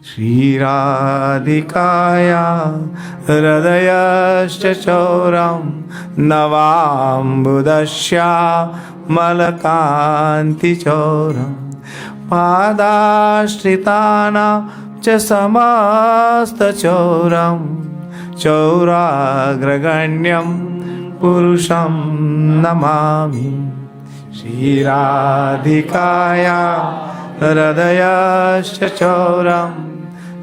Shriradhikaya Hridayascha Choram Navambudasya Malakanti Choram Padashritana Cha Samasta Choram Chauragraganyam Purusham Namami Shriradhikaya Hridayascha Choram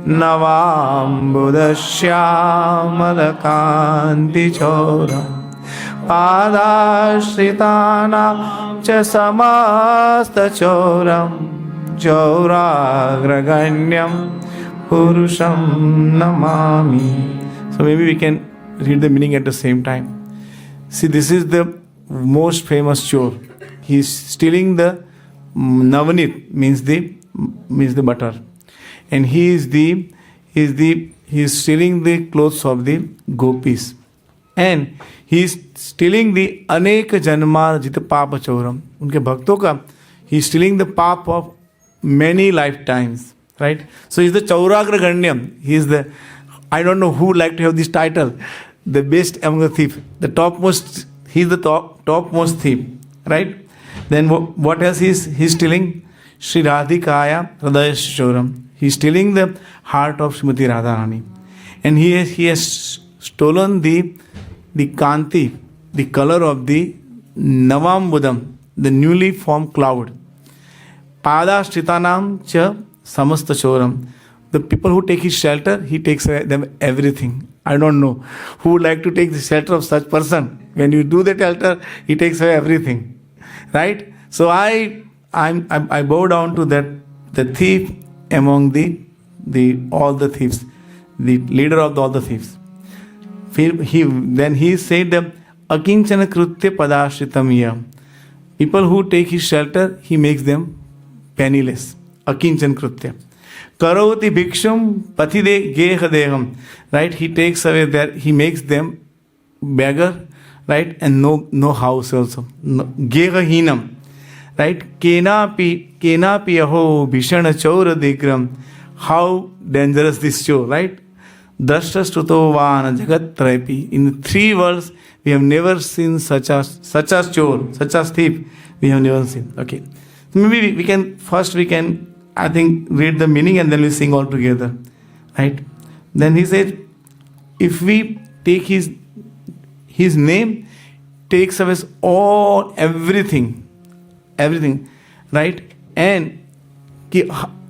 Navambudashyamalakanti Choram Padashritana Cha Samasta Choram Chauragraganyam Purusham Namami. So maybe we can read the meaning at the same time. See, this is the most famous chore. He is stealing the navanit, means the butter, and he is stealing the clothes of the gopis, and he is stealing the अनेक जन्मार्जित पाप चौरम. उनके भक्तों का he is stealing the पाप of many lifetimes, right? So he is the Chauragraganyam. He is the, I don't know who like to have this title, the best among the thief, the topmost. He is the topmost thief, right? Then what else he is stealing? Shri Radhikaya Hridayascha Choram. He is stealing the heart of Srimati Radharani, and he has stolen the kanti, the color of the Navambudam, the newly formed cloud. Padashritanam cha samasta choram. The people who take his shelter, he takes them everything. I don't know who would like to take the shelter of such person. When you do the shelter, he takes away everything, right? So I bow down to that, the thief among the all the thieves, the leader of all the thieves. Then he said the akinchana krutya padashritamya. People who take his shelter, he makes them penniless. Akinchan krutya. Karoti bhiksham pathide geha deham. Right? He takes away their, he makes them beggar, right? And no house also. No, geha hinam. Right? Kenapi aho bhishana chaura digram. How dangerous this show, right? Drashtastrutovanā jagat-trayapi. In the 3 worlds, we have never seen such a chore, such a thief. We have never seen. Okay. Maybe we can, I think, read the meaning and then we sing all together. Right? Then he said, if we take his name, takes away everything. Right? And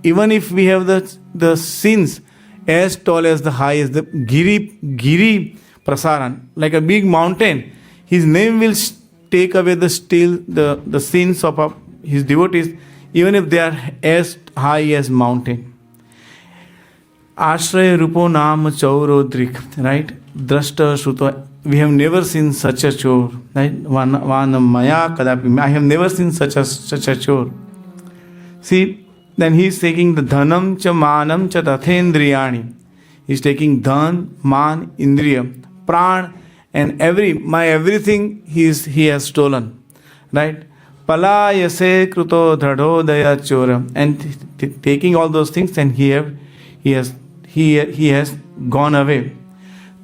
even if we have the sins as tall as the highest, the Giri Prasaran, like a big mountain, his name will take away the sins of his devotees, even if they are as high as mountain. Ashraya Rupo Nam Chaurodrik, right? Drashta Shruta. We have never seen such a chore, right? Vana Maya Kadapi. I have never seen such a chore. See, then he is taking the dhanam cha manam cha tathendriyani. He is taking dhan, man, indriya, pran, and everything he has stolen, right? Palayase kruto dhradodaya chora, and taking all those things, and he has gone away.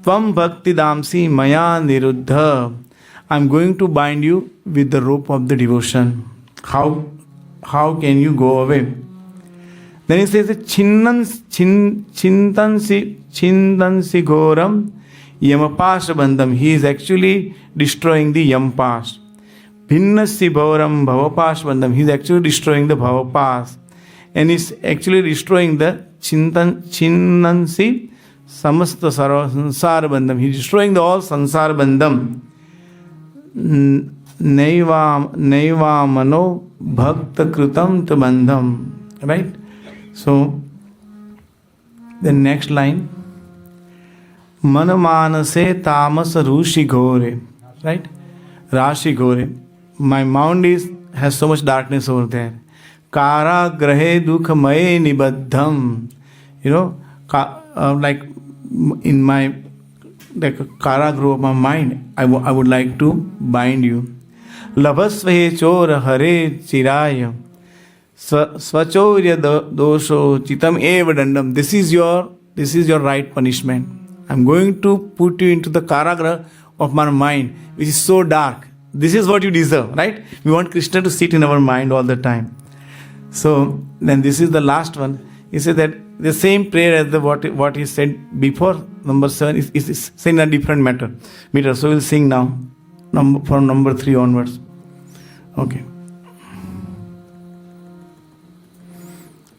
Tvam bhakti damsi maya niruddha. I'm going to bind you with the rope of the devotion. How can you go away? Then he says, Chintansi Ghoram Yamapasha Bandham. He is actually destroying the Yampash. Bhinnasi Bhavaram Bhavapash Bandham. He is actually destroying the Bhavapash. And is actually destroying the Chinnansi Samasta Sansar Bandham. He is destroying the all Sansar Bandham. Naiva Mano Bhakta Krutam Ta Bandham. Right? So, the next line, Manamanase tamas rushi ghore, right? Rashi ghore. My mind has so much darkness over there. Kara grahe dukha maye nibaddham. You know, like in my kara group of my mind, I would like to bind you. Labhasvahe chora hare chiraya. Svachourya dosho chitam eva dandam. This is your right punishment. I'm going to put you into the karagra of my mind, which is so dark. This is what you deserve, right? We want Krishna to sit in our mind all the time. So then this is the last one. He said that the same prayer as what he said before, number 7, is said in a different meter. So we'll sing now, from number 3 onwards. Okay.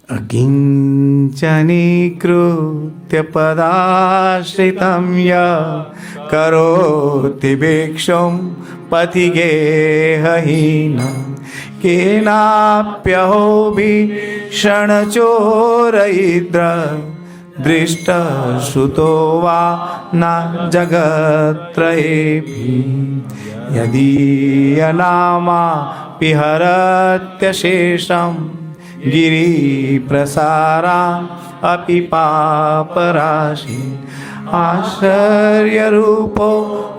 Akinchanikritya padashritam ya karoti bhiksham patigehahinam kenapyaho bhishanachorayidra drishta shruto va na jagatrayepi yadiyanama piharatya shesham गिरी प्रसारा अपि पापराशि आश्चर्य रूपो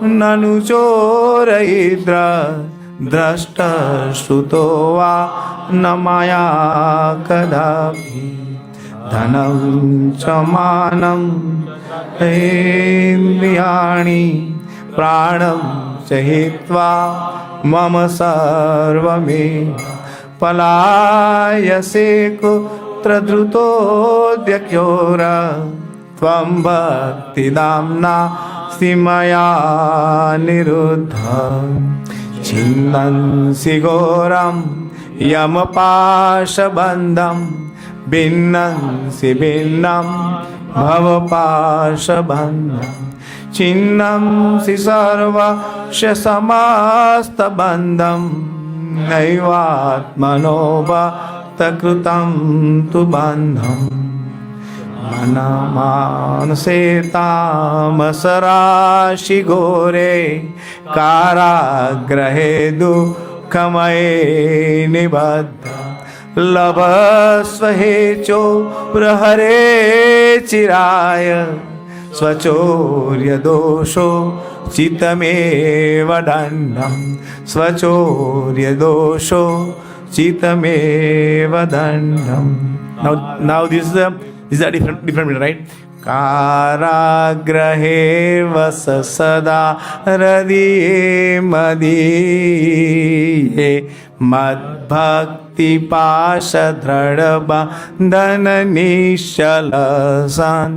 ननु चोरयिद्र द्रष्ट श्रुतो वा न मया कदापि धनं च मानं इन्द्रियाणि प्राणं च हित्वा मम सर्वमेव पलायसे कुत्र धृतोऽद्यक्योरा त्वं भक्तिदाम्ना मया निरुद्धा छिन्दन्सि घोरं यमपाशबन्धं भिन्नंसि भिन्नं भवपाशबन्धं छिन्नंसि सर्वस्य समस्तबन्धं नैवात्मनो भक्तकृतं तु बन्धम् मनमानसे तामसराशि घोरे काराग्रहे दुःखमये निबद्ध लभस्व हेचो प्रहरे चिराय स्वचोर्य दोषो चितमेव दण्डं स्वचोर्य दोषो चितमेव दण्डं. Now this is a different meaning, right? काराग्रहे वस सदा हृदये मदीये मद्भक्ति पाश दृढ़ बंधन निश्चलसन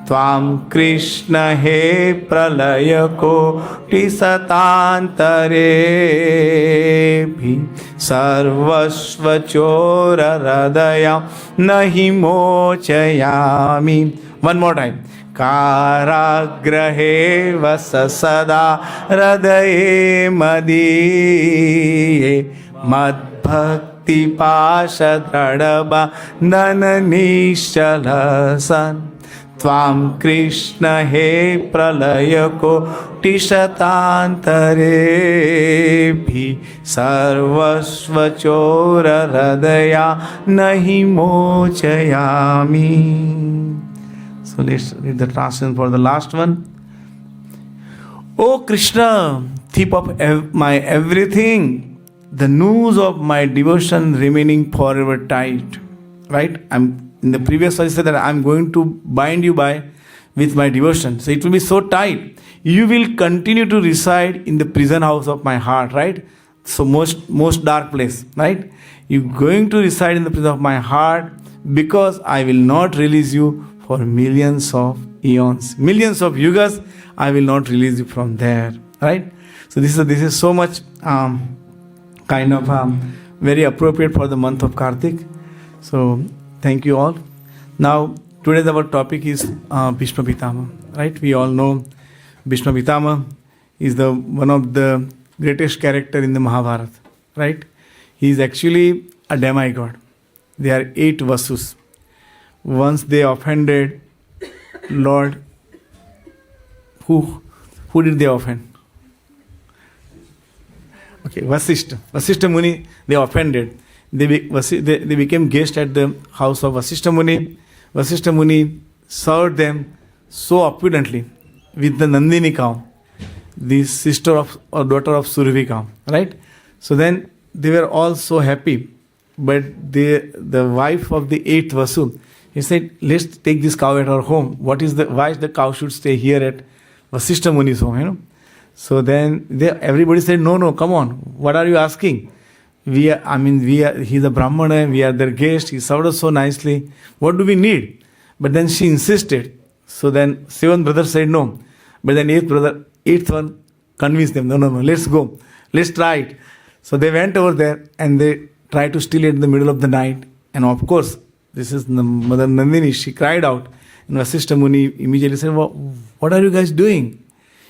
त्वां कृष्ण हे प्रलय कोटि सतांतरे भी सर्वस्व चोर हृदय नहि मोचयामि. One more time. काराग्रहे वस सदा हृदये मदीये मद्भक्ति पाश दृढ़ बंधन निश्चलसन त्वां कृष्ण हे प्रलय कोटि शतांतरे भी सर्वस्व चोर हृदय नहि मोचयामि. So let's read the translation for the last one. O Krishna, thief of my everything, the noose of my devotion remaining forever tight. Right? In the previous verse said that I'm going to bind you with my devotion. So it will be so tight. You will continue to reside in the prison house of my heart, right? So most dark place, right? You're going to reside in the prison of my heart because I will not release you for millions of eons. Millions of yugas, I will not release you from there, right? So this is so much very appropriate for the month of Kartik. So thank you all. Now, today's our topic is Bhisma Pitama. Right? We all know Bhisma Pitama is one of the greatest character in the Mahabharata. Right? He is actually a demigod. There are 8 Vasus. Once they offended Lord, who did they offend? Okay, Vasishta Muni, they offended. They became guests at the house of Vasishta Muni. Vasishta Muni served them so opulently with the Nandini cow, the sister of or daughter of Survi cow. Right? So then they were all so happy But the wife of the eighth Vasu, he said, let's take this cow at our home. Why the cow should stay here at Vasishta Muni's home, So then everybody said, no, come on. What are you asking? He's a Brahmana, we are their guest. He served us so nicely. What do we need? But then she insisted. So then seventh brother said no. But then eighth one convinced them, no, let's go. Let's try it. So they went over there and they tried to steal it in the middle of the night. And of course, this is Mother Nandini. She cried out. And Vasishta Muni immediately said, what are you guys doing?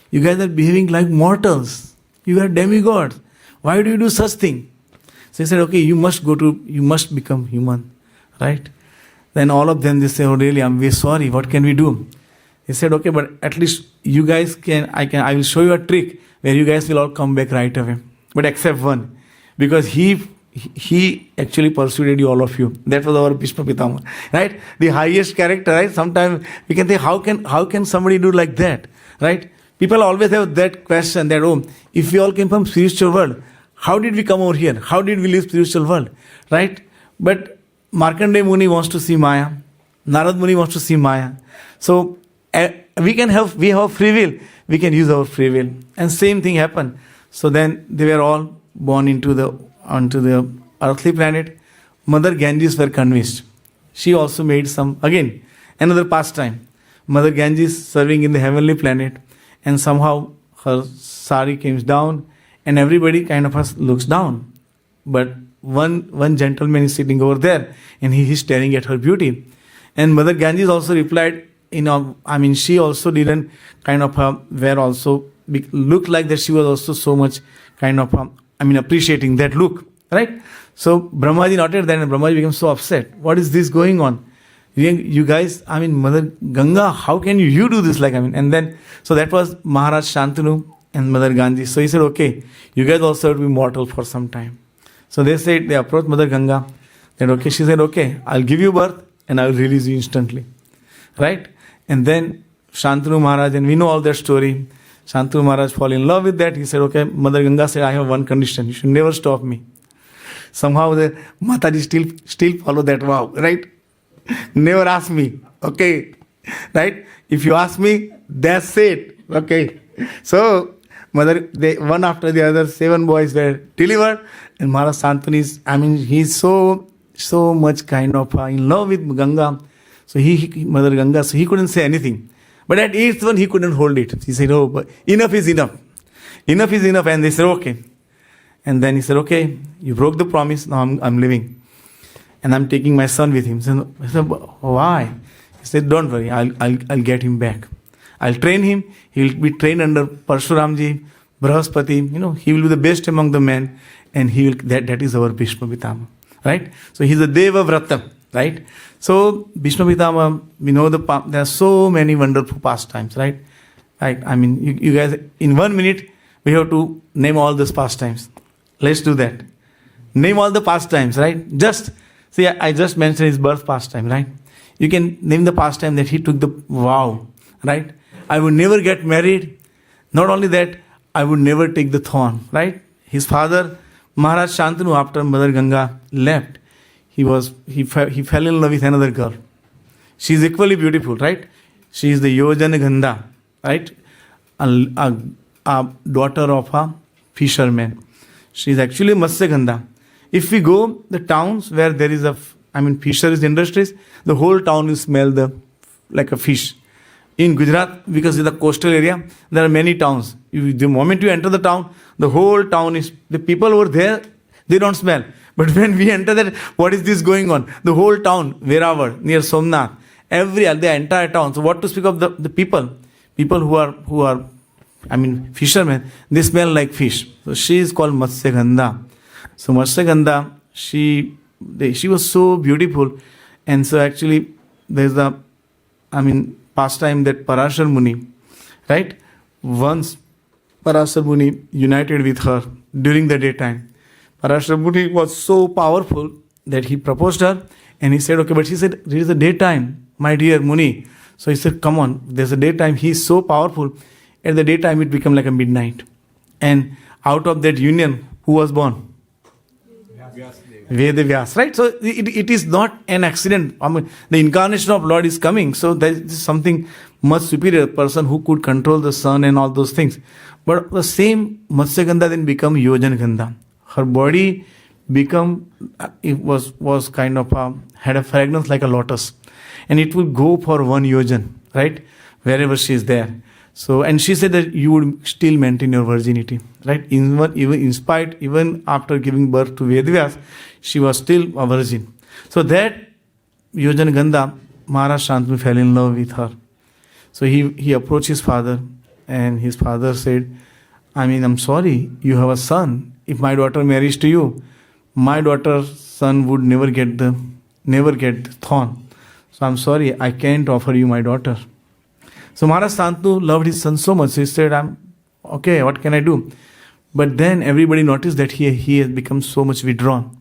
You guys are behaving like mortals. You are demigods. Why do you do such thing? So he said, okay, you must become human. Right? Then all of them, they say, oh really, I'm very sorry. What can we do? He said, okay, but at least you guys I will show you a trick where you guys will all come back right away. But except one. Because he actually persuaded you, all of you. That was our Bhisma Pitama. Right? The highest character, right? Sometimes we can think, how can somebody do like that? Right? People always have that question that, if we all came from spiritual world, how did we come over here? How did we live spiritual world? Right? But Markandeya Muni wants to see Maya. Narad Muni wants to see Maya. So we have free will. We can use our free will. And same thing happened. So then they were all born onto the earthly planet. Mother Ganges were convinced. She also made another pastime. Mother Ganges serving in the heavenly planet. And somehow her sari comes down and everybody kind of looks down. But one gentleman is sitting over there and he is staring at her beauty. And Mother Ganges also replied, she also didn't look like that she was also so much appreciating that look. Right? So Brahmaji noted that and Brahmaji became so upset. What is this going on? You guys, Mother Ganga, how can you do this? So that was Maharaj Shantanu and Mother Ganges. So he said, okay, you guys also have to be mortal for some time. So they approached Mother Ganga. Then she said, okay, I'll give you birth and I will release you instantly. Right? And then Shantanu Maharaj, and we know all that story. Shantanu Maharaj fall in love with that. He said, okay, Mother Ganga said, I have one condition. You should never stop me. Somehow the Mataji still follow that vow. Right? Never ask me. Okay. Right? If you ask me, that's it. Okay. So, one after the other, 7 boys were delivered. And Maharaj Shantanu he's so much in love with Ganga. So Mother Ganga, so he couldn't say anything. But at 8th one, he couldn't hold it. He said, but enough is enough. Enough is enough. And they said, okay. And then he said, okay, you broke the promise. Now I'm leaving. And I'm taking my son with him. So I said, why? He said, don't worry, I'll get him back. I'll train him. He will be trained under Parshuramji, Brahaspati. He will be the best among the men. And that is our Bhisma Pitama. Right? So he's a Deva Vrata. Right? So Bhisma Pitama, we know there are so many wonderful pastimes. Right? You guys, in 1 minute, we have to name all those pastimes. Let's do that. Name all the pastimes. Right? I just mentioned his birth pastime. Right? You can name the pastime that he took the vow. Right? I would never get married. Not only that, I would never take the thorn. Right? His father, Maharaj Shantanu, after Mother Ganga left, he fell in love with another girl. She is equally beautiful, right? She is the Yojana Gandha, right? A daughter of a fisherman. She is actually Matsya Gandha. If we go the towns where there is fisheries industries, the whole town will smell like a fish. In Gujarat, because it's the coastal area, there are many towns. The moment you enter the town, the whole town the people over there, they don't smell. But when we enter that, what is this going on? The whole town, Verawar, near Somnath, the entire town. So what to speak of the people who are fishermen, they smell like fish. So she is called Matsya Gandha. So Matsya Gandha, she was so beautiful. And so actually, there's pastime that Parashar Muni, right? Once Parashar Muni united with her during the daytime. Parashar Muni was so powerful that he proposed her and he said, okay, but she said, there is a daytime, my dear Muni. So he said, come on, there's a daytime. He is so powerful. At the daytime, it became like a midnight. And out of that union, who was born? Vedavyas, right? So it is not an accident. I mean, the incarnation of Lord is coming. So there is something much superior, person who could control the sun and all those things. But the same Matsyagandha then become Yojanagandha. Her body become, it was kind of had a fragrance like a lotus, and it would go for 1 yojan, right, wherever she is there. So, and she said that you would still maintain your virginity, right? Even after giving birth to Vedavyas, she was still a virgin. So that Yojanagandha, Maharaj Shantanu fell in love with her. So he approached his father, and his father said, I'm sorry, you have a son. If my daughter marries to you, my daughter's son would never get the thorn. So I'm sorry, I can't offer you my daughter. So Maharaj Shantanu loved his son so much. So he said, okay, what can I do? But then everybody noticed that he has become so much withdrawn.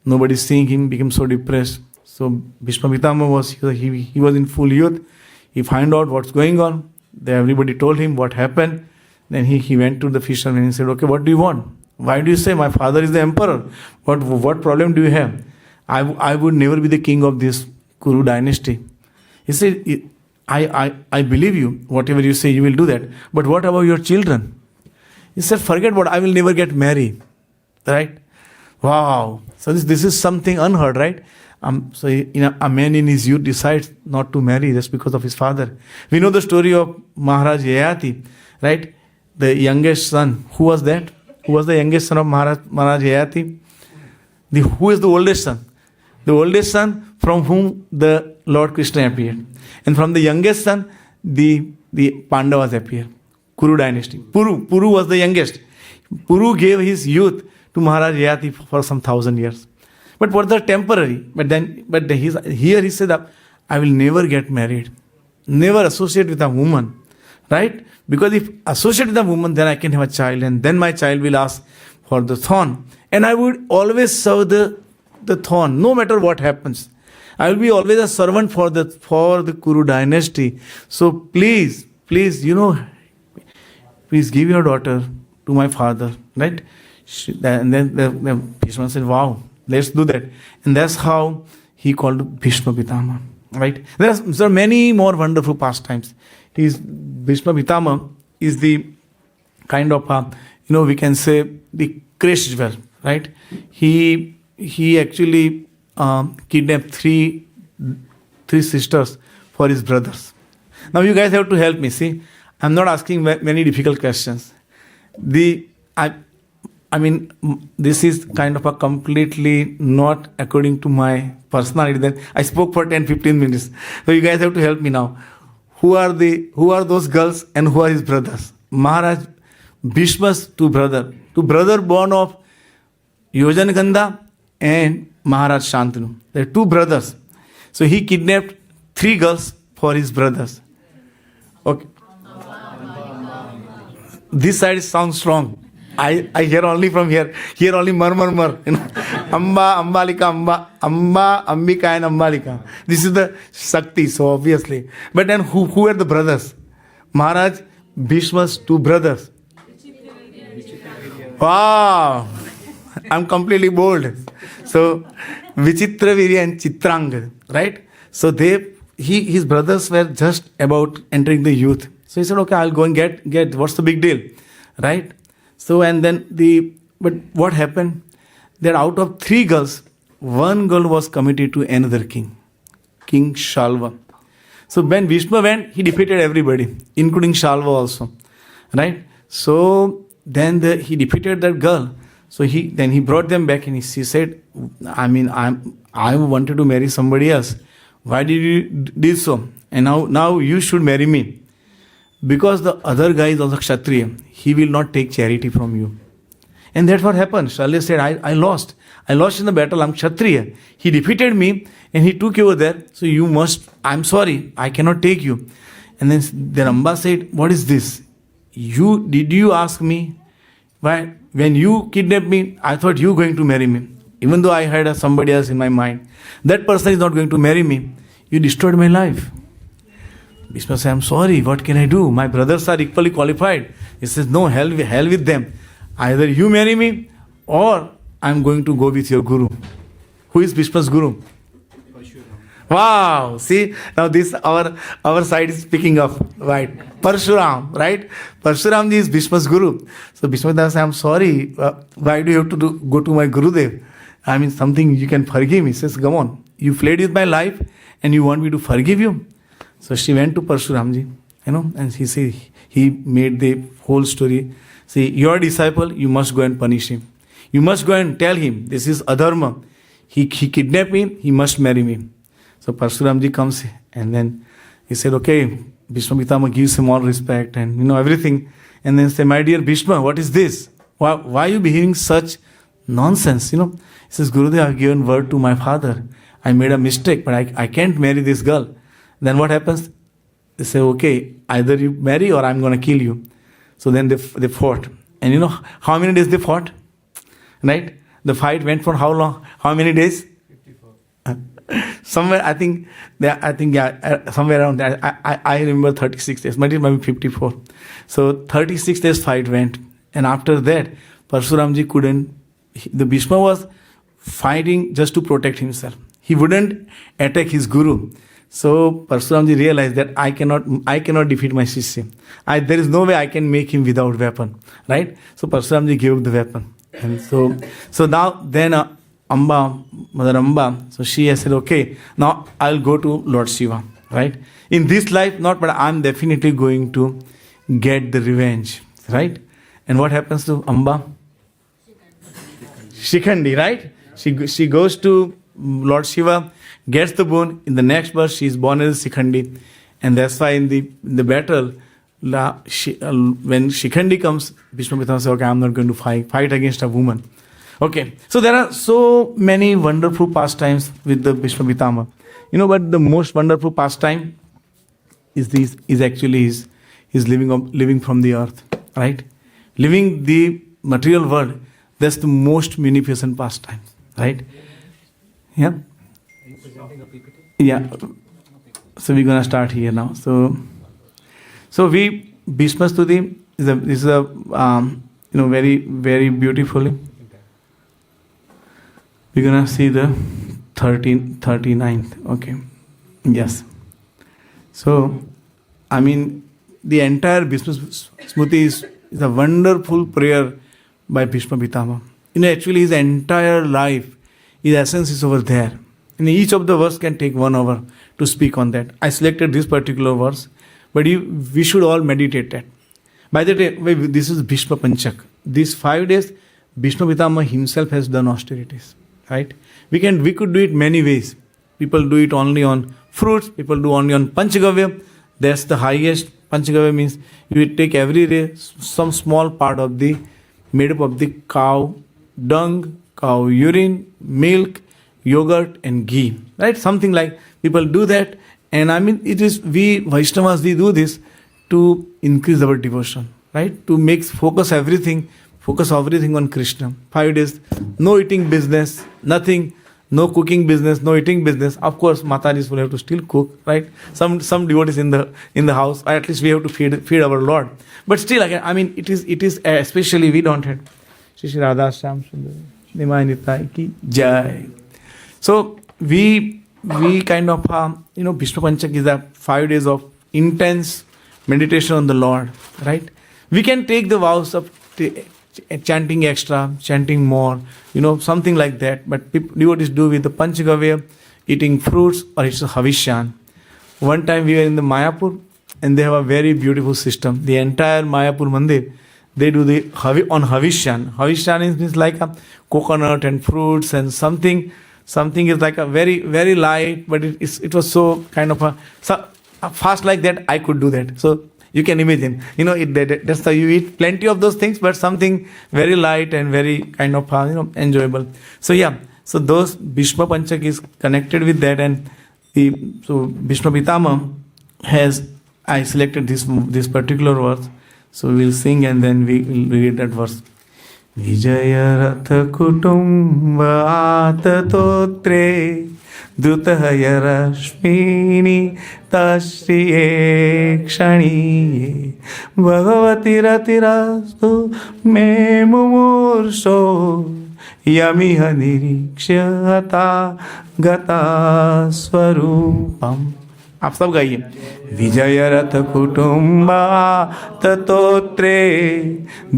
Nobody seeing him, became so depressed. So Bhisma Pitama he was in full youth. He found out what's going on. Then everybody told him what happened. Then he went to the fisherman and he said, okay, what do you want? Why do you say my father is the emperor? What problem do you have? I would never be the king of this Kuru dynasty. He said, I believe you. Whatever you say, you will do that. But what about your children? He said, forget what, I will never get married. Right? Wow. So this is something unheard, right? So a man in his youth decides not to marry just because of his father. We know the story of Maharaj Yayati, right? The youngest son. Who was that? Who was the youngest son of Maharaj Yayati? Who is the oldest son? The oldest son from whom the Lord Krishna appeared. And from the youngest son, the Pandavas appeared. Kuru dynasty. Puru was the youngest. Puru gave his youth to Maharaj Yayati for some 1,000 years. But for the temporary. But here he said that I will never get married. Never associate with a woman. Right? Because if associate with a woman, then I can have a child, and then my child will ask for the thorn. And I would always serve the thorn, no matter what happens. I will be always a servant for the Kuru dynasty. So please, please give your daughter to my father. Right? And then the Bhisma said, wow, let's do that. And that's how he called Bhisma Pitama. Right? There are many more wonderful pastimes. Bhisma Pitama is the kind of, we can say the creche jewel, right? He actually kidnapped three sisters for his brothers. Now you guys have to help me. See, I'm not asking many difficult questions. This is kind of a completely not according to my personality. Then I spoke for 10-15 minutes. So you guys have to help me now. Who are those girls and who are his brothers? Maharaj Bhishma's two brother born of Yojanagandha and Maharaj Shantanu. They are two brothers. So he kidnapped 3 girls for his brothers. Okay. This side sounds strong. I hear only from here. Here only murmur. Amba, Ambalika, Amba, Ambika and Ambalika. This is the Shakti, so obviously. But then who are the brothers? Maharaj Bhishma's 2 brothers. Wow! I'm completely bold. So, Vichitra Virya and Chitrang, right? So his brothers were just about entering the youth. So he said, okay, I'll go and get, what's the big deal? Right? So, and then but what happened? That out of 3 girls, 1 girl was committed to another king, King Shalva. So when Bhishma went, he defeated everybody, including Shalva also. Right? So then he defeated that girl. So he brought them back and he said, I wanted to marry somebody else. Why did you do so? And now you should marry me. Because the other guy is also Kshatriya. He will not take charity from you. And that's what happened. Shalya said, I lost. I lost in the battle. I'm Kshatriya. He defeated me and he took you over there. So I'm sorry. I cannot take you. And then the Amba said, what is this? Did you ask me? Why? When you kidnapped me, I thought you were going to marry me. Even though I had somebody else in my mind. That person is not going to marry me. You destroyed my life. Bhisma said, I'm sorry, what can I do? My brothers are equally qualified. He says, no, hell with them. Either you marry me or I'm going to go with your guru. Who is Bhishma's guru? Wow, see, now this our side is picking up, right? Parshuram, right? Parshuram ji is Bhishma's guru. So Bhishma says, I'm sorry, why do you have to go to my Gurudev? I mean, something you can forgive me. He says, come on, you played with my life and you want me to forgive you? So she went to Parshuram ji, and he said, he made the whole story. See, your disciple, you must go and punish him. You must go and tell him, this is adharma. He kidnapped me, he must marry me. So Parshuram ji comes and then he said, okay, Bhishma Pitama gives him all respect and everything. And then say, my dear Bhishma, what is this? Why are you behaving such nonsense? He says, Gurudev, I have given word to my father. I made a mistake, but I can't marry this girl. Then what happens? They say, okay, either you marry or I'm going to kill you. So then they fought. And how many days they fought? Right? The fight went for how long? How many days? 54. Somewhere, somewhere around that. I remember 36 days. Maybe 54. So 36 days fight went. And after that, Parshuramji couldn't. The Bhishma was fighting just to protect himself. He wouldn't attack his guru. So Parshuramji realized that I cannot defeat my Shishya. There is no way I can make him without weapon. Right? So Parshuramji gave the weapon. And so now then Mother Amba, so she has said, okay, now I'll go to Lord Shiva, right? In this life, not, but I'm definitely going to get the revenge, right? And what happens to Amba? Shikhandi, right? She goes to Lord Shiva, gets the boon. In the next birth, she is born as Shikhandi. And that's why in the battle, when Shikhandi comes, Bhishma Pitama says, okay, I'm not going to fight against a woman. Okay, so there are so many wonderful pastimes with the Bhishma Pitama. But the most wonderful pastime is actually his living from the earth, right? Living the material world, that's the most munificent pastime, right? Yeah? Yeah. So we're going to start here now. So Bhishma Stuti is a very, very beautifully. We're going to see the 39th. Okay. Yes. So, the entire Bhishma Smriti is a wonderful prayer by Bhishma Pitama. Actually his entire life, his essence is over there. And each of the verse can take 1 hour to speak on that. I selected this particular verse, but we should all meditate that. By the way, this is Bhishma Panchak. These 5 days, Bhishma Pitama himself has done austerities. Right? We could do it many ways. People do it only on fruits. People do only on Panchagavya. That's the highest. Panchagavya means you will take every day some small part of made up of the cow dung, cow urine, milk, yogurt and ghee. Right? Something like people do that. And we Vaishnavas, we do this to increase our devotion. Right? To focus everything on Krishna. 5 days, no eating business, nothing, no cooking business, no eating business. Of course, Matajis will have to still cook, right? Some devotees in the house, or at least we have to feed our Lord. But still, again, it is especially we don't have. Shri Radha Shyam Sundar Nimai Nitai ki Jai. So we kind of Bhishma Panchak is 5 days of intense meditation on the Lord, right? We can take the vows of chanting extra, chanting more, something like that. But devotees do with the Panchagavya, eating fruits, or it's a Havishyan. One time we were in the Mayapur, and they have a very beautiful system. The entire Mayapur Mandir, they do on Havishyan. Havishyan means like a coconut and fruits and something is like a very, very light, but it was so kind of a fast like that, I could do that. So you can imagine, that's how you eat plenty of those things, but something very light and very kind of, enjoyable. So yeah, so those Bhishma Panchak is connected with that, and so Bhishma Pitama I selected this particular verse, so we'll sing and then we will read that verse. Vijaya Ratha Kutumba Atatotre Drutahaya Rashmini Tashriye Kshaniye Bhagavati Ratirastu Me Mumurso yamiha nirikshata gata swarupam. आप सब गाइए. विजय रथ कुटुंबा ततोत्रे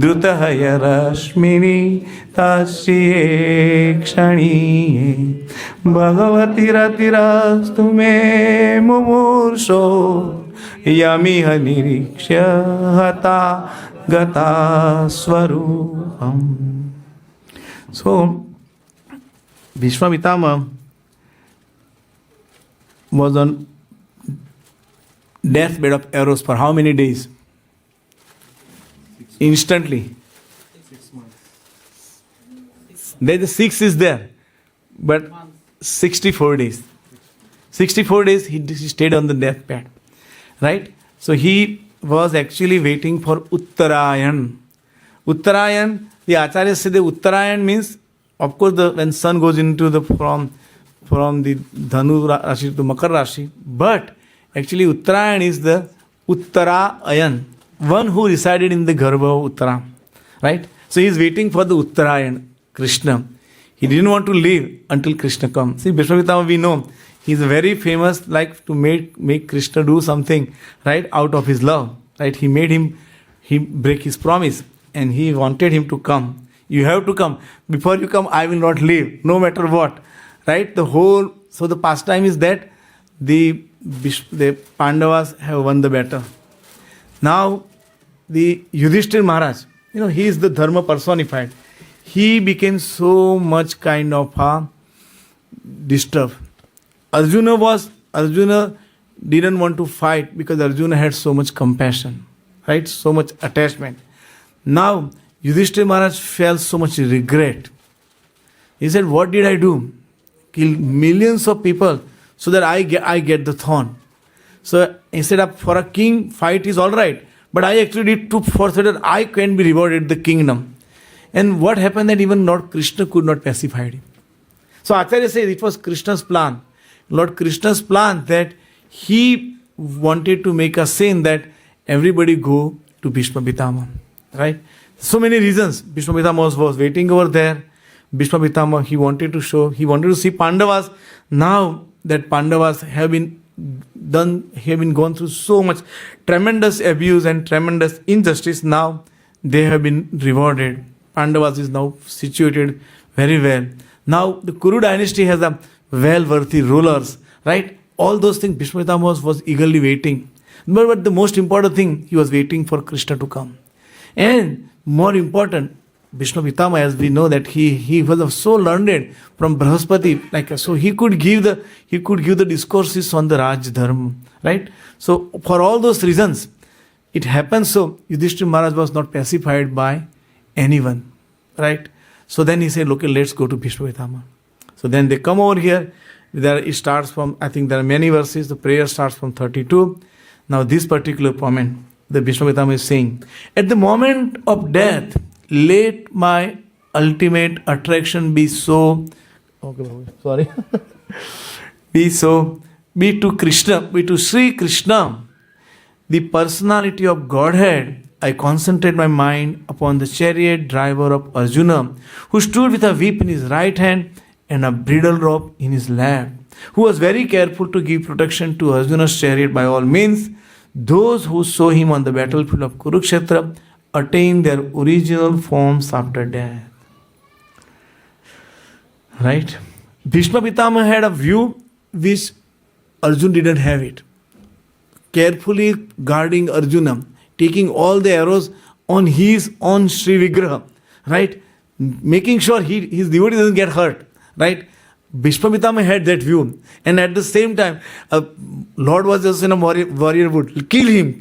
द्रुतहय रश्मिनी तस्ये क्षणीये भगवती रतिरस्तु मे मुमूर्षो यमिह निरीक्ष्य हता गता स्वरूपम. So, Bhisma Pitama was on deathbed of arrows for how many days? Instantly. 6 months. There the 6 is there, but 64 days. 64 days he stayed on the deathbed, right? So he was actually waiting for Uttarayan. Uttarayan, the Acharyas say the Uttarayan means, of course, when sun goes into the from the Dhanu Rashi to Makar Rashi, but actually Uttarayan is the Uttarayan, one who resided in the Garbha of Uttara, right? So he is waiting for the Uttarayan, Krishna. He didn't want to leave until Krishna comes. See, Bhisma Pitama, we know, he is very famous, like to make Krishna do something, right, out of his love, right? He break his promise, and he wanted him to come. You have to come. Before you come, I will not leave, no matter what, right? So the pastime is that the Pandavas have won the battle. Now, the Yudhishthir Maharaj, he is the Dharma personified. He became so much kind of disturbed. Arjuna didn't want to fight because Arjuna had so much compassion, right? So much attachment. Now, Yudhishthir Maharaj felt so much regret. He said, what did I do? Kill millions of people so that I get the throne. So instead of for a king, fight is all right. But I actually did so that I can be rewarded the kingdom. And what happened that even Lord Krishna could not pacify him. So Acharya says it was Krishna's plan. Lord Krishna's plan that he wanted to make a scene that everybody go to Bhisma Pitama. Right? So many reasons. Bhisma Pitama was waiting over there. Bhisma Pitama, he wanted to see Pandavas. Now that Pandavas have been gone through so much tremendous abuse and tremendous injustice, now they have been rewarded. Pandavas is now situated very well. Now the Kuru dynasty has a well-worthy rulers, right? All those things Bhisma Pitama was eagerly waiting. But the most important thing, he was waiting for Krishna to come. And more important, Bhisma Pitama, as we know that he was so learned from Brahaspati, so he could give the discourses on the Raj Dharma, right? So for all those reasons, it happened so Yudhishthira Maharaj was not pacified by anyone, right? So then he said, okay, let's go to Bhisma Pitama. So then they come over here. It starts from, I think there are many verses. The prayer starts from 32. Now this particular comment, the Bhisma Pitama is saying, at the moment of death, let my ultimate attraction be to Sri Krishna, the personality of Godhead. I concentrate my mind upon the chariot driver of Arjuna, who stood with a whip in his right hand and a bridle rope in his left, who was very careful to give protection to Arjuna's chariot by all means. Those who saw him on the battlefield of Kurukshetra attain their original forms after death. Right? Bhisma Pitama had a view which Arjuna didn't have it. Carefully guarding Arjuna, taking all the arrows on his own Sri Vigraha, right? Making sure his devotee doesn't get hurt, right? Bhisma Pitama had that view. And at the same time, Lord was just in a warrior mood. Kill him.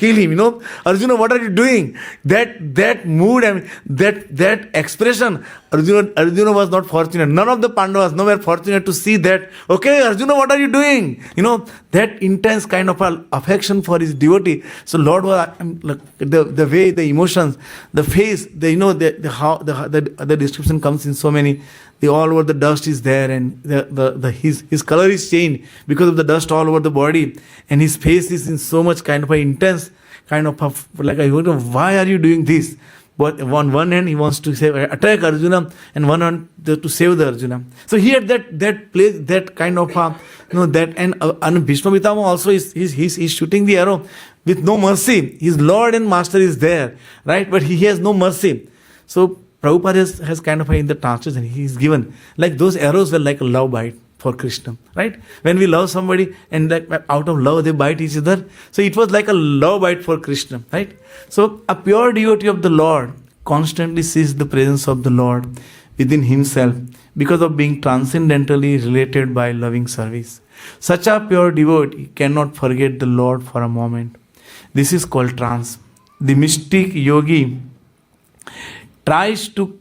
Arjuna, what are you doing? That mood and that expression, Arjuna was not fortunate. None of the Pandavas were fortunate to see that. Okay, Arjuna, what are you doing? That intense kind of affection for his devotee. So Lord was, the way, the emotions, the face, how the description comes in so many. All over the dust is there, and his color is changed because of the dust all over the body, and his face is in so much kind of an intense kind of like, I wonder, why are you doing this? But on one hand, he wants to attack Arjuna, and one hand to save the Arjuna. So he had that place, that kind of that, and Bhishma Pitama also he's shooting the arrow with no mercy. His Lord and Master is there, right? But he has no mercy. So Prabhupada has kind of in the translation he's given, like those arrows were like a love bite for Krishna, right? When we love somebody and like out of love they bite each other. So it was like a love bite for Krishna, right? So a pure devotee of the Lord constantly sees the presence of the Lord within himself because of being transcendentally related by loving service. Such a pure devotee cannot forget the Lord for a moment. This is called trance. The mystic yogi tries to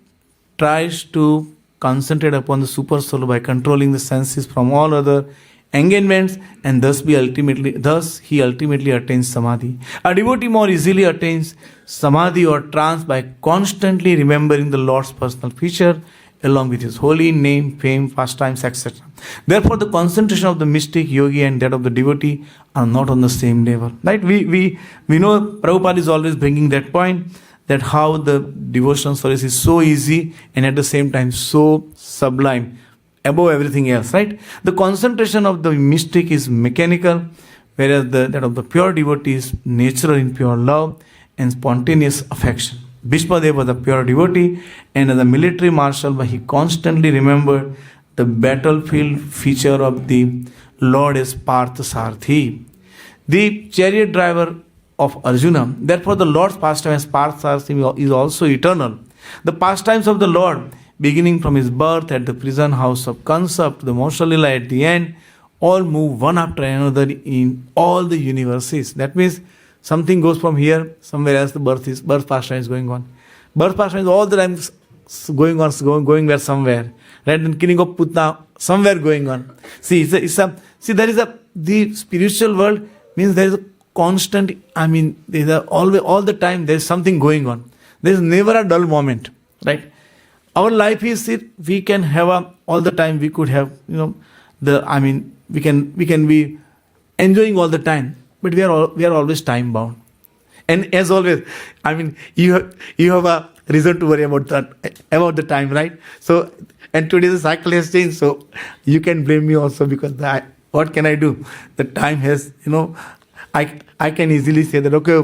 concentrate upon the super soul by controlling the senses from all other engagements, and thus he ultimately attains samadhi. A devotee more easily attains samadhi or trance by constantly remembering the Lord's personal feature along with his holy name, fame, pastimes, etc. Therefore, the concentration of the mystic yogi and that of the devotee are not on the same level. Right? We know Prabhupada is always bringing that point, that how the devotional service is so easy and at the same time so sublime, above everything else, right? The concentration of the mystic is mechanical, whereas that of the pure devotee is natural in pure love and spontaneous affection. Bhisma Dev was a pure devotee, and as a military marshal, he constantly remembered the battlefield feature of the Lord as Parthasarthi, the chariot driver of Arjuna. Therefore, the Lord's pastime as Parthasarthi is also eternal. The pastimes of the Lord, beginning from his birth at the prison house of Kansa up to the Mosha Lila at the end, all move one after another in all the universes. That means something goes from here, somewhere else the birth pastime is going on. Birth pastime is all the time going where somewhere. Right? And killing of Putna, somewhere going on. See, there is the spiritual world means there is a constant, there is all the time there is something going on. There is never a dull moment, right? Our life is we can have all the time. We could have, we can be enjoying all the time, but we are always time bound. And as always, you have a reason to worry about the time, right? So, and today the cycle has changed, so you can blame me also because what can I do? The time has, I can easily say that, okay,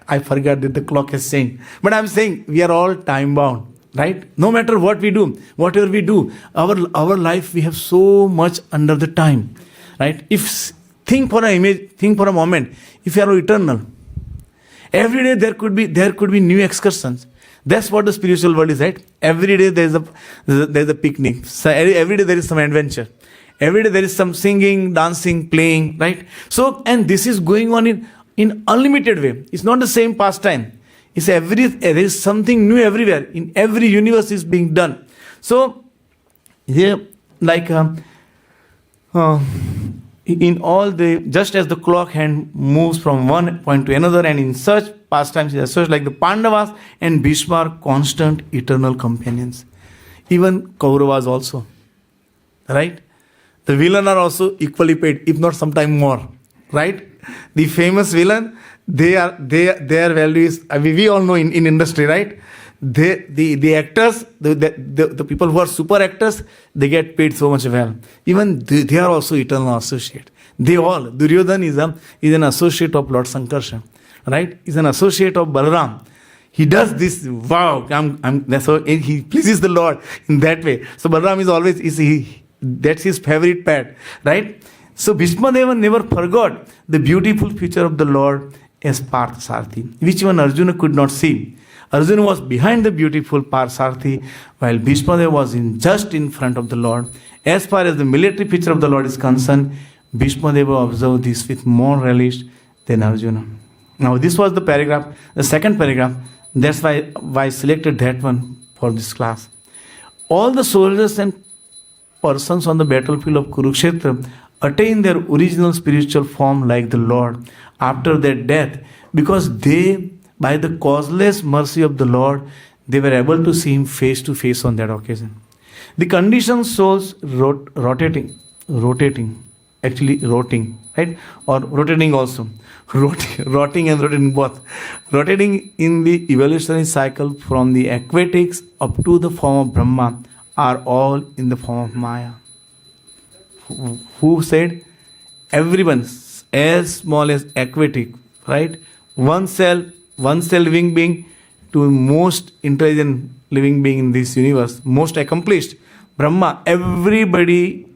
I forgot that the clock has changed. But I'm saying we are all time bound, right? No matter what we do, whatever we do, our life, we have so much under the time, right? Think for a moment, if you are eternal, every day there could be new excursions. That's what the spiritual world is, right? Every day there's a picnic. So every day there is some adventure. Every day there is some singing, dancing, playing, right? So, and this is going on in unlimited way. It's not the same pastime. There is something new everywhere. In every universe is being done. So, here, in all just as the clock hand moves from one point to another, and in such pastimes, such like the Pandavas and Bhishma are constant eternal companions. Even Kauravas also, right? The villain are also equally paid, if not sometime more, right? The famous villain, their value is, we all know in industry, right? The actors, the people who are super actors, they get paid so much well. Even they are also eternal associate. Duryodhan is an associate of Lord Sankarshan, right? Is an associate of Balaram. He does this, wow, so he pleases the Lord in that way. So Balaram is always, that's his favorite pet, right? So Bhisma Deva never forgot the beautiful feature of the Lord as Parthasarthi, which even Arjuna could not see. Arjuna was behind the beautiful Parthasarthi, while Bhisma Deva was just in front of the Lord. As far as the military feature of the Lord is concerned, Bhisma Deva observed this with more relish than Arjuna. Now this was the second paragraph. That's why I selected that one for this class. All the soldiers and persons on the battlefield of Kurukshetra attain their original spiritual form like the Lord after their death, because they, by the causeless mercy of the Lord, they were able to see him face to face on that occasion. The conditioned souls rotating, right? Or rotating also. Rotting and rotating both. Rotating in the evolutionary cycle from the aquatics up to the form of Brahma are all in the form of Maya. Who said? Everyone, as small as aquatic, right? One cell living being to most intelligent living being in this universe, most accomplished, Brahma, everybody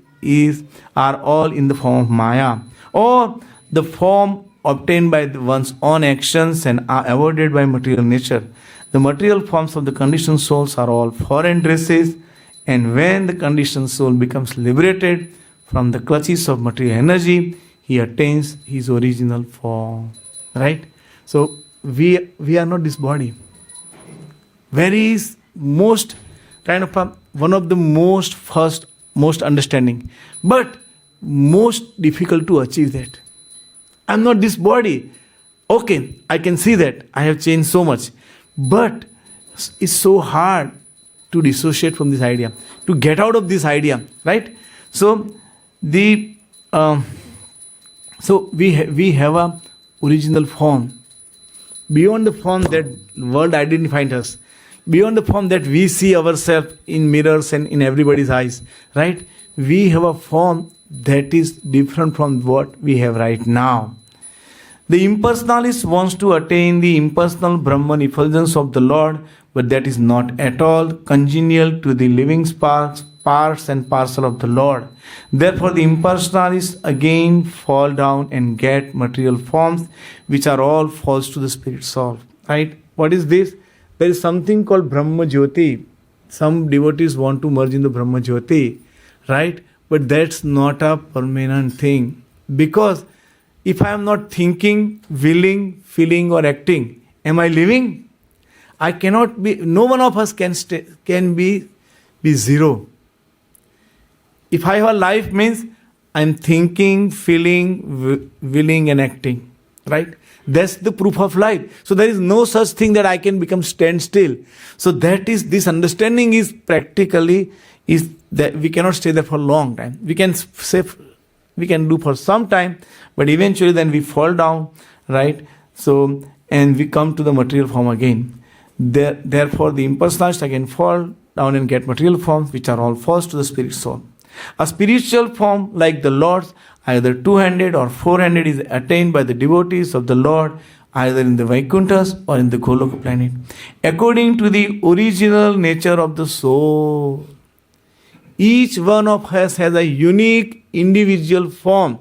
are all in the form of Maya, or the form obtained by one's own actions and are avoided by material nature. The material forms of the conditioned souls are all foreign dresses, and when the conditioned soul becomes liberated from the clutches of material energy, he attains his original form. Right? So we are not this body. Very most kind of one of the most understanding, but most difficult to achieve that. I'm not this body. Okay, I can see that I have changed so much, but it's so hard to dissociate from this idea, to get out of this idea, right? So we have a original form, beyond the form that world identifies us, beyond the form that we see ourselves in mirrors and in everybody's eyes, right? We have a form that is different from what we have right now. The impersonalist wants to attain the impersonal Brahman effulgence of the Lord, but that is not at all congenial to the living sparks, parts and parcel of the Lord. Therefore, the impersonalists again fall down and get material forms, which are all false to the spirit soul. Right? What is this? There is something called Brahma Jyoti. Some devotees want to merge in the Brahma Jyoti, right? But that's not a permanent thing. Because if I am not thinking, willing, feeling or acting, am I living? I cannot be, no one of us can be zero. If I have a life means I am thinking, feeling, willing and acting, right? That's the proof of life. So there is no such thing that I can become stand still. So that is, this understanding is practically, is that we cannot stay there for a long time. We can say, we can do for some time, but eventually then we fall down, right? So, and we come to the material form again. Therefore, the impersonalists again fall down and get material forms, which are all false to the spirit soul. A spiritual form like the Lord's, either two-handed or four-handed, is attained by the devotees of the Lord, either in the Vaikunthas or in the Goloka planet, according to the original nature of the soul. Each one of us has a unique individual form,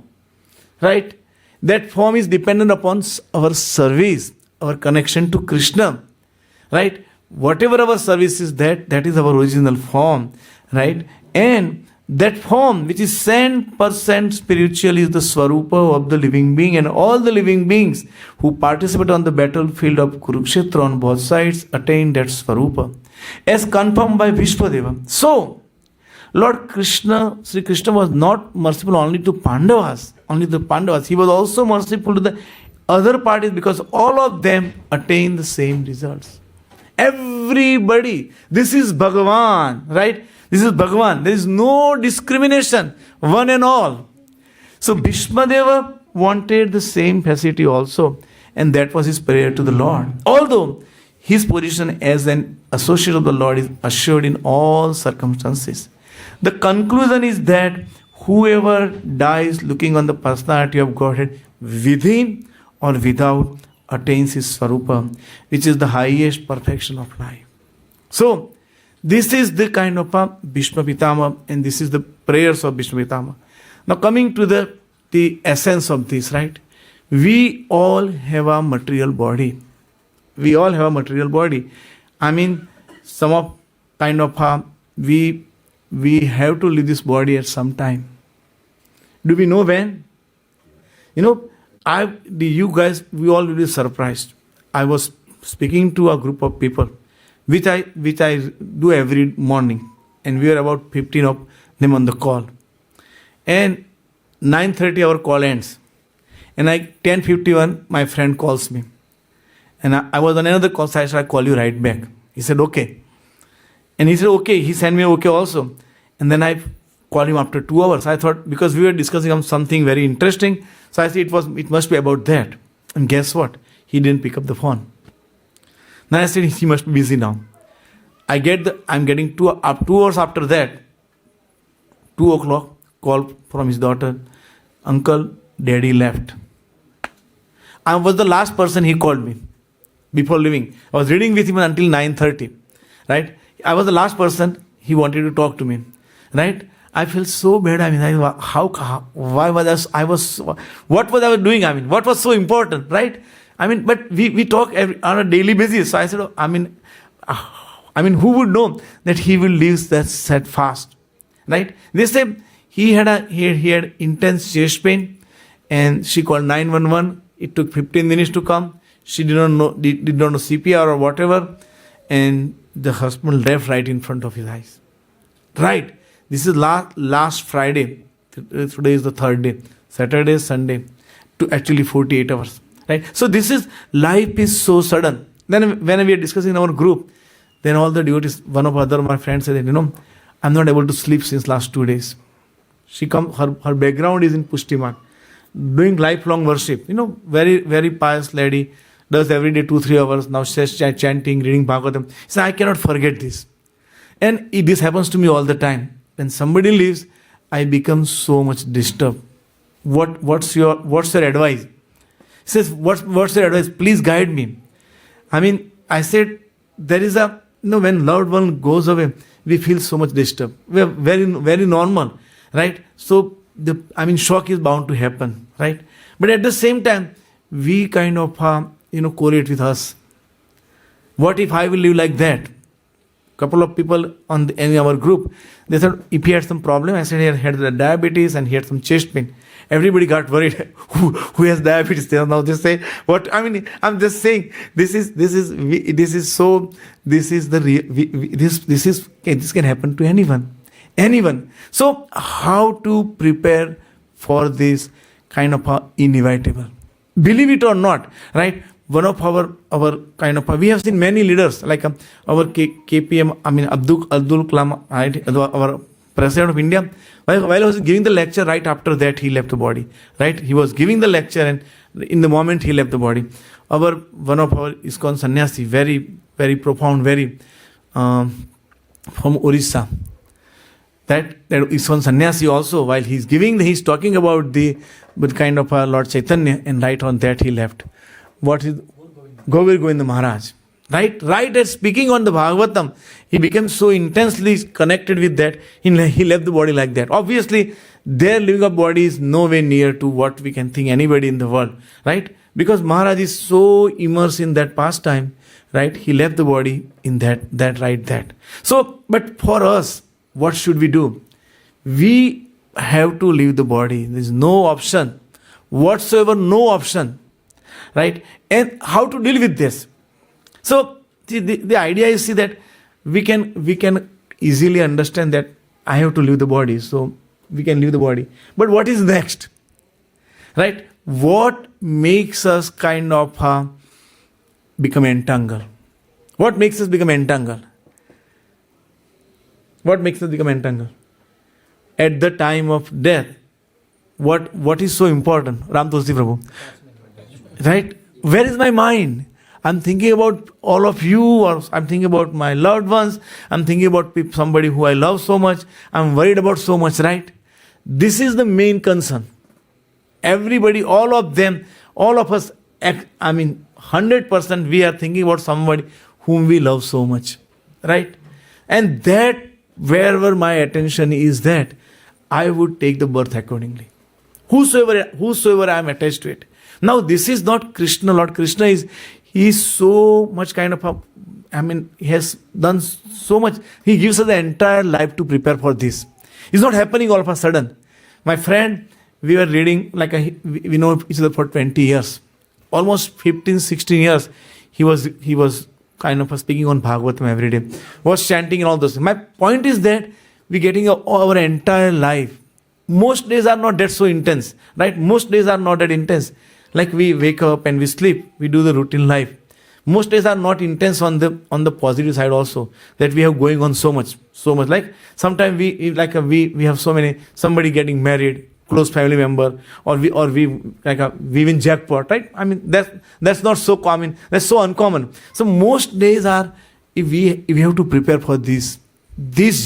right? That form is dependent upon our service, our connection to Krishna, right? Whatever our service is, that is our original form, right? And that form, which is 100% spiritual, is the Swarupa of the living being, and all the living beings who participate on the battlefield of Kurukshetra on both sides attain that Swarupa, as confirmed by Bhisma. So, Lord Krishna, Sri Krishna was not merciful only to Pandavas, He was also merciful to the other parties, because all of them attain the same results. Everybody. This is Bhagavan, right? This is Bhagavan. There is no discrimination, one and all. So Bhisma wanted the same facility also, and that was his prayer to the Lord. Although his position as an associate of the Lord is assured in all circumstances, the conclusion is that whoever dies looking on the personality of Godhead within or without attains his Swarupa, which is the highest perfection of life. So, this is the kind of a Bhisma Pitama, and this is the prayers of Bhisma Pitama. Now coming to the essence of this, right? We all have a material body. We all have a material body. I mean, some of kind of we have to leave this body at some time. Do we know when? You know, you guys, we all will be surprised. I was speaking to a group of people, which I do every morning, and we are about 15 of them on the call. And 9:30 our call ends, and 10:51 my friend calls me, and I was on another call, so I said, I'll call you right back. He said okay, and he said okay. He sent me okay also, and then I call him after 2 hours. I thought, because we were discussing on something very interesting, so I said it must be about that. And guess what? He didn't pick up the phone. Then I said he must be busy now. I'm getting 2 hours after that, 2 o'clock, call from his daughter. Uncle, daddy left. I was the last person he called me before leaving. I was reading with him until 9:30, right? I was the last person he wanted to talk to me, right? I felt so bad. I mean, why was what was I doing? I mean, what was so important, right? I mean, but we talk on a daily basis. So I said, who would know that he will leave that set fast, right? They say he had intense chest pain, and she called 911. It took 15 minutes to come. She did not know CPR or whatever, and the husband left right in front of his eyes. Right. This is last Friday. Today is the third day. Saturday, Sunday, to actually 48 hours. Right. So life is so sudden. Then when we are discussing in our group, then all the devotees, one of my friends said, I'm not able to sleep since last 2 days. Her background is in Pushtiman, doing lifelong worship. Very, very pious lady, does every day 2-3 hours. Now she's chanting, reading Bhagavatam. So I cannot forget this. And this happens to me all the time. When somebody leaves, I become so much disturbed. What's your advice? He says, what's your advice? Please guide me. I mean, I said, there is when loved one goes away, we feel so much disturbed. We are very, very normal, right? So, shock is bound to happen, right? But at the same time, we kind of, correlate with us. What if I will live like that? Couple of people in our group, they said if he had some problem, I said he had the diabetes and he had some chest pain. Everybody got worried. Who has diabetes? Now they say what? I'm just saying this can happen to anyone. So how to prepare for this kind of inevitable? Believe it or not, right? One of our we have seen many leaders like our KPM, Abdul Kalam, right? Our President of India. While I was giving the lecture, right after that he left the body, right? He was giving the lecture and in the moment he left the body. One of our ISKCON sannyasi, very, very profound, very from Orissa. That ISKCON sannyasi also, while he's talking about the kind of Lord Chaitanya, and right on that he left. What is Govir Govinda Maharaj? Right as speaking on the Bhagavatam, he became so intensely connected with that, he left the body like that. Obviously, their living of body is nowhere near to what we can think anybody in the world, right? Because Maharaj is so immersed in that pastime, right? He left the body in that. So, but for us, what should we do? We have to leave the body. There is no option whatsoever, no option. Right? And how to deal with this? So the idea is that we can easily understand that I have to leave the body, so we can leave the body. But what is next? Right? What makes us kind of become entangled? What makes us become entangled? What makes us become entangled? At the time of death, what is so important? Ram Tulsi Prabhu. Right? Where is my mind? I'm thinking about all of you, or I'm thinking about my loved ones. I'm thinking about somebody who I love so much. I'm worried about so much, right? This is the main concern. Everybody, all of them, all of us, 100% we are thinking about somebody whom we love so much, right? And that, wherever my attention is, that I would take the birth accordingly. Whosoever I am attached to it. Now, this is not Krishna. Lord Krishna he is so much kind of he has done so much. He gives us the entire life to prepare for this. It's not happening all of a sudden. My friend, we were reading, we know each other for 20 years. Almost 15, 16 years, he was kind of speaking on Bhagavatam every day. Was chanting and all those. My point is that we're getting our entire life. Most days are not that so intense, right? Most days are not that intense. Like we wake up and we sleep, we do the routine life. Most days are not intense on the positive side also, that we have going on so much. Like sometimes we have so many, somebody getting married, close family member, or we win jackpot, right? I mean, that's not so common. That's so uncommon. So most days are, if we have to prepare for this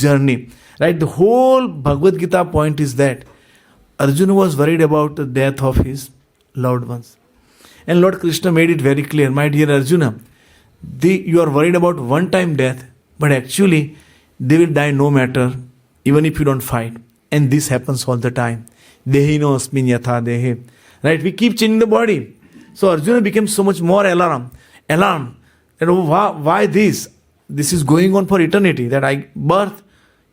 journey, right? The whole Bhagavad Gita point is that Arjuna was worried about the death of his loved ones. And Lord Krishna made it very clear, my dear Arjuna, you are worried about one-time death, but actually they will die no matter, even if you don't fight. And this happens all the time. Dehino asmin yatha dehe. Right? We keep changing the body. So Arjuna became so much more alarmed. And why this? This is going on for eternity. That I birth,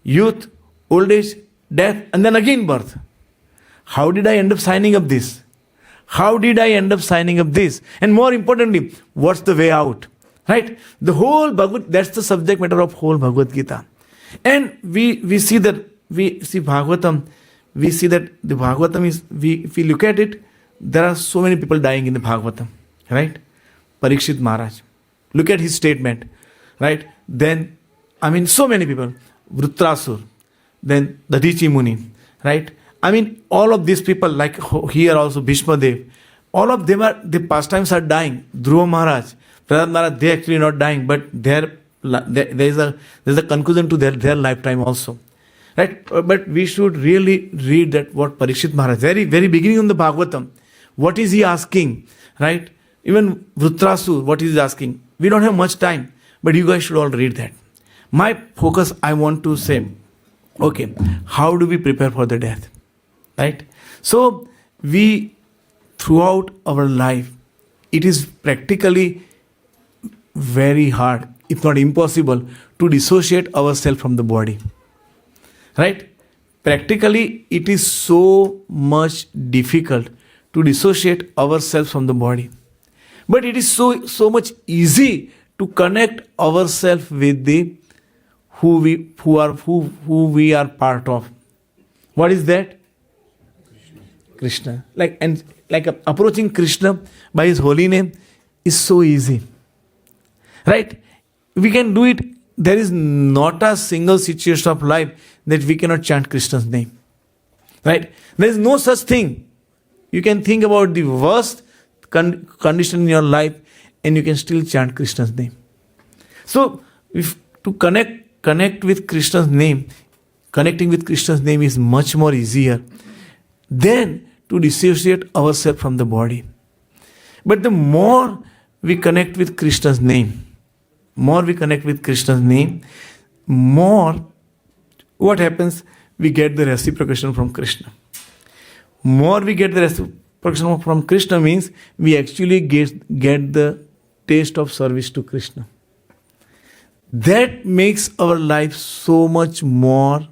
youth, old age, death, and then again birth. How did I end up signing up this? And more importantly, what's the way out? Right? The whole that's the subject matter of whole Bhagavad Gita. And we see Bhagavatam, we see that the Bhagavatam is, if we look at it, there are so many people dying in the Bhagavatam. Right? Parikshit Maharaj. Look at his statement. Right? Then, so many people. Vritrasur. Then Dadichi Muni. Right? All of these people, like here also Bhisma Dev, all of them the pastimes are dying. Dhruva Maharaj, Prahlad Maharaj, they actually not dying, but there is a conclusion to their lifetime also. Right? But we should really read that what Parikshit Maharaj, very, very beginning of the Bhagavatam, what is he asking? Right? Even Vritrasur, what is he asking? We don't have much time, but you guys should all read that. My focus, I want to say, okay, how do we prepare for the death? Right? So, throughout our life, it is practically very hard, if not impossible, to dissociate ourselves from the body. Right? Practically, it is so much difficult to dissociate ourselves from the body. But it is so much easy to connect ourselves with the who we are part of. What is that? Krishna. Approaching Krishna by his holy name is so easy. Right? We can do it. There is not a single situation of life that we cannot chant Krishna's name. Right? There is no such thing. You can think about the worst condition in your life and you can still chant Krishna's name. So, to connect with Krishna's name, connecting with Krishna's name is much more easier than to dissociate ourselves from the body. But the more we connect with Krishna's name, more what happens? We get the reciprocation from Krishna. More we get the reciprocation from Krishna means we actually get the taste of service to Krishna. That makes our life so much more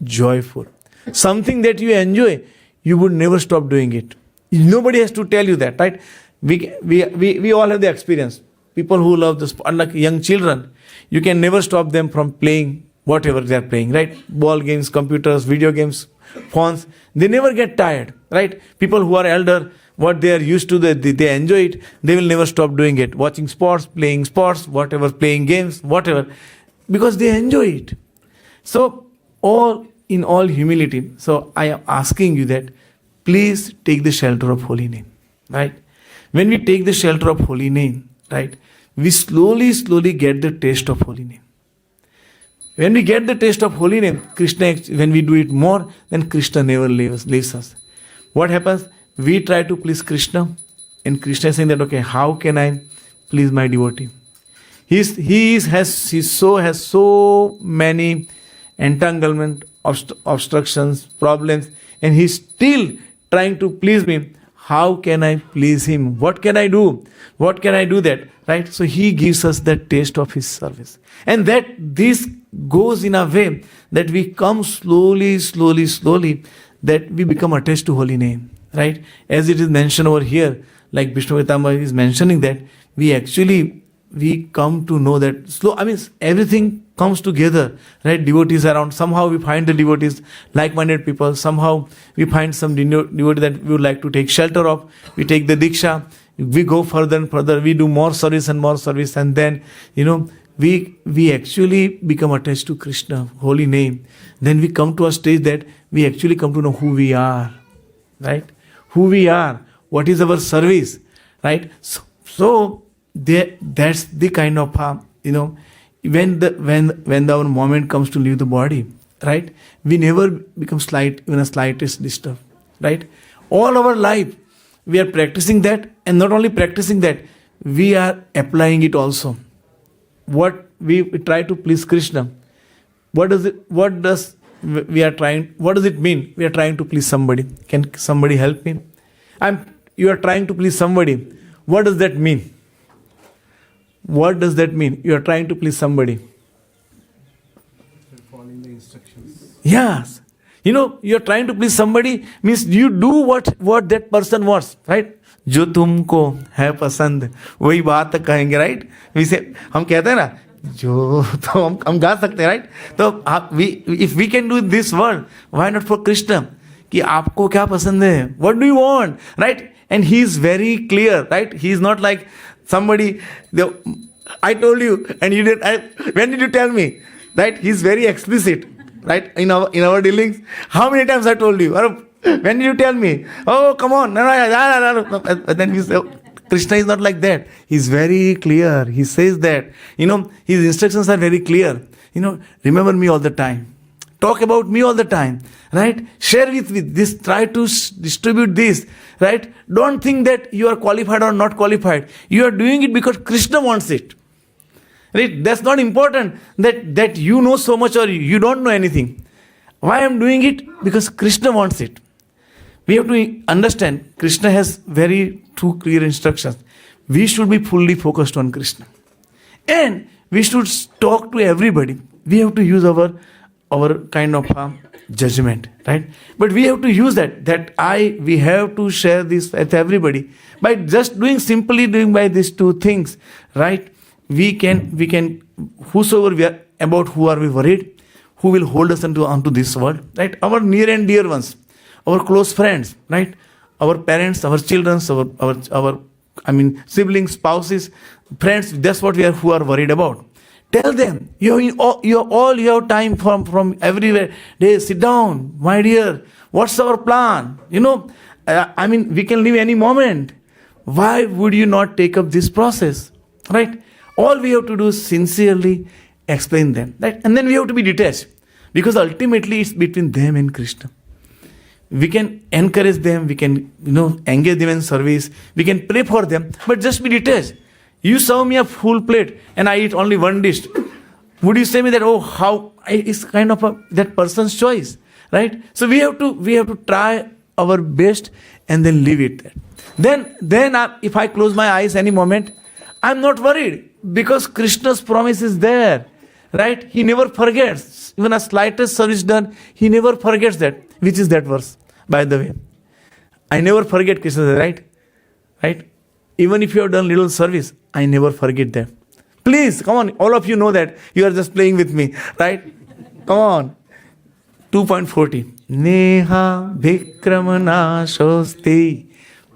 joyful. Something that you enjoy, you would never stop doing it. Nobody has to tell you that, right? We all have the experience. People who love the sport, unlike young children, you can never stop them from playing whatever they are playing, right? Ball games, computers, video games, phones. They never get tired, right? People who are elder, what they are used to, they enjoy it. They will never stop doing it. Watching sports, playing sports, whatever, playing games, whatever, because they enjoy it. So, in all humility, so I am asking you that please take the shelter of holy name, right? When we take the shelter of holy name, right, we slowly get the taste of holy name. When we get the taste of holy name, Krishna, when we do it more, then Krishna never leaves us. What happens? We try to please Krishna, and Krishna is saying that, okay, how can I please my devotee? He has so many entanglement, obstructions, problems, and he's still trying to please me. How can I please him? What can I do? What can I do that? Right? So he gives us that taste of his service. And that this goes in a way that we come slowly, that we become attached to holy name. Right? As it is mentioned over here, like Vishnu Vetamba is mentioning that, we come to know that everything comes together, right? Devotees around. Somehow we find the devotees, like-minded people. Somehow we find some devotee that we would like to take shelter of. We take the Diksha. we go further and further, we do more service and more service, and then, we actually become attached to Krishna, holy name. Then we come to a stage that we actually come to know who we are, right? Who we are, what is our service, right? So that's the kind of, when our moment comes to leave the body, right? We never become even a slightest disturbed, right? All our life, we are practicing that, and not only practicing that, we are applying it also. What we try to please Krishna. What does it mean? We are trying to please somebody. Can somebody help me? You are trying to please somebody. What does that mean? What does that mean? You are trying to please somebody. Following the instructions. Yes. You are trying to please somebody means you do what that person wants, right? जो तुमको है पसंद वही बात कहेंगे, right? हम कहते हैं ना, जो तो हम गा सकते हैं, राइट? तो if we can do this word, why not for Krishna, कि आपको क्या पसंद है, what do you want, right? And he is very clear, right? He is not like somebody, I told you and you didn't. When did you tell me, right? He is very explicit, right? In our dealings, how many times I told you? When did you tell me? Oh, come on. No. Then you say, Krishna is not like that. He is very clear. He says that, his instructions are very clear. Remember me all the time. Talk about me all the time, right? Share with me this. Try to distribute this, right? Don't think that you are qualified or not qualified. You are doing it because Krishna wants it. Right? That's not important that you know so much or you don't know anything. Why I am doing it? Because Krishna wants it. We have to understand Krishna has very two clear instructions. We should be fully focused on Krishna. And we should talk to everybody. We have to use our kind of judgment, right? But we have to use we have to share this with everybody. By just simply doing by these two things, right? We can, whosoever we are, about who are we worried, who will hold us onto this world, right? Our near and dear ones, our close friends, right? Our parents, our children, our siblings, spouses, friends, that's what who are worried about. Tell them, you have time from everywhere. They sit down, my dear, what's our plan? We can leave any moment. Why would you not take up this process, right? All we have to do is sincerely explain them, right? And then we have to be detached, because ultimately it's between them and Krishna. We can encourage them, we can, engage them in service, we can pray for them, but just be detached. You serve me a full plate and I eat only one dish. Would you say me that, it's kind of that person's choice, right? So we have to try our best and then leave it there. Then if I close my eyes any moment, I'm not worried, because Krishna's promise is there, right? He never forgets. Even a slightest service done, he never forgets that. Which is that verse, by the way? I never forget Krishna, right? Right? Even if you have done little service, I never forget that. Please, come on, all of you know that. You are just playing with me, right? Come on. 2.40. Neha vikramana shosti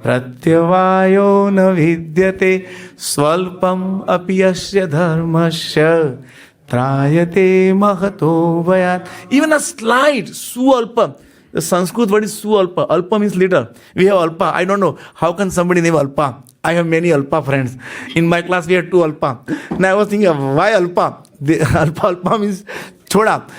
pratyavayo na vidyate swalpam apiyasya dharmasya trayate mahato vayat. Even a slight, sualpa. The Sanskrit word is sualpa. Alpa means little. We have alpa. I don't know. How can somebody name alpa? I have many alpa friends. In my class, we had 2 alpa. Now I was thinking, why alpa? Alpa means thoda.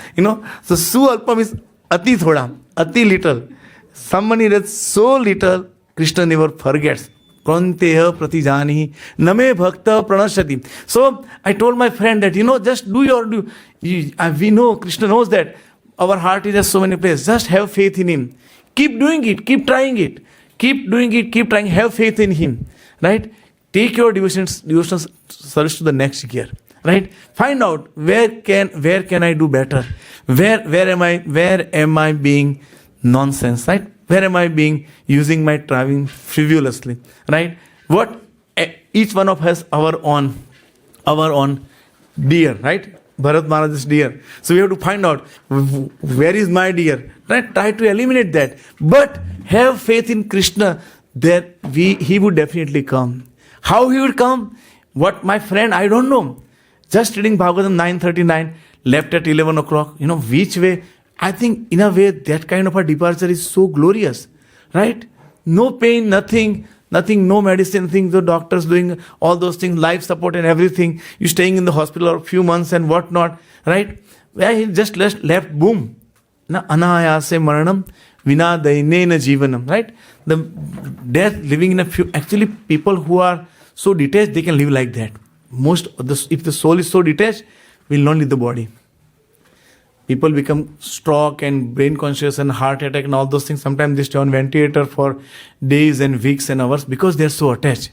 So su alpa means ati thoda, ati little. Somebody that's so little, Krishna never forgets. Pranteha pratijani name bhakta pranashati. So I told my friend that, just do your do. We know, Krishna knows that our heart is at so many places. Just have faith in Him. Keep doing it. Keep trying it. Keep doing it. Keep trying. Have faith in Him. Right? Take your devotional service to the next gear. Right? Find out where can I do better? Where am I being nonsense? Right? Where am I using my driving frivolously? Right? What each one of us our own deer, right? Bharat Maharaj is deer. So we have to find out where is my deer. Right? Try to eliminate that. But have faith in Krishna there he would definitely come. How he would come? What, my friend, I don't know. Just reading Bhagavatam 9:39, left at 11 o'clock. Which way? I think in a way that kind of a departure is so glorious, right? No pain, nothing, no medicine, nothing. The doctors doing all those things, life support and everything. You staying in the hospital for a few months and whatnot, right? Where he just left, boom. Na anayase maranam vina dainena jivanam, right? The death, living in a few, actually people who are so detached, they can live like that. If the soul is so detached, will not leave the body. People become stroke and brain conscious and heart attack and all those things. Sometimes they stay on ventilator for days and weeks and hours because they are so attached.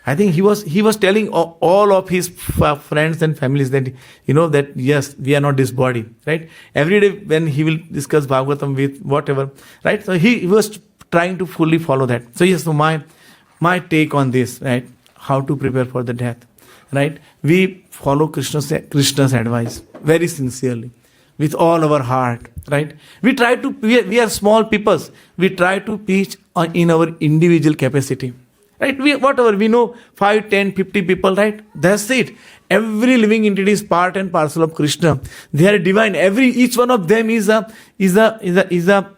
I think he was telling all of his friends and families that, that yes, we are not this body, right? Every day when he will discuss Bhagavatam with whatever, right? So he was trying to fully follow that. So yes, so my take on this, right? How to prepare for the death, right? We follow Krishna's advice very sincerely, with all our heart, right? We are small people. We try to preach in our individual capacity, right? We know 5, 10, 50 people, right? That's it. Every living entity is part and parcel of Krishna. They are divine. Each one of them is a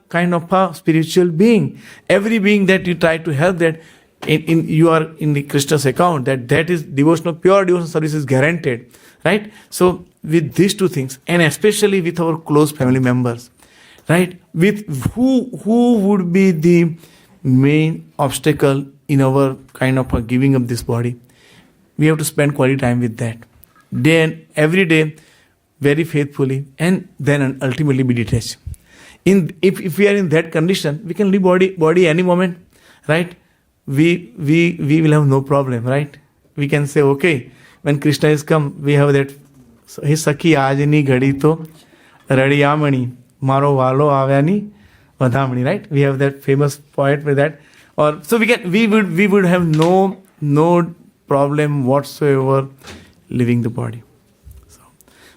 kind of a spiritual being. Every being that you try to help, that you are in the Krishna's account, that is pure devotional service is guaranteed, right? So with these two things, and especially with our close family members, right? With who would be the main obstacle in our kind of giving up this body? We have to spend quality time with that. Every day, very faithfully, and then ultimately be detached. If we are in that condition, we can leave body any moment, right? We will have no problem, right? We can say, okay, when Krishna is come, we have that, he Sakhi Ajani Ghadi to Radiyamani Maro Valo Avyani Vadhamani, right? We have that famous poet with that. Or so we would have no problem whatsoever leaving the body.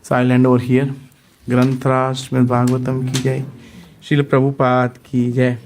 So I'll end over here. Granthra Srimad Bhagavatam ki jai. Srila Prabhupada ki jai.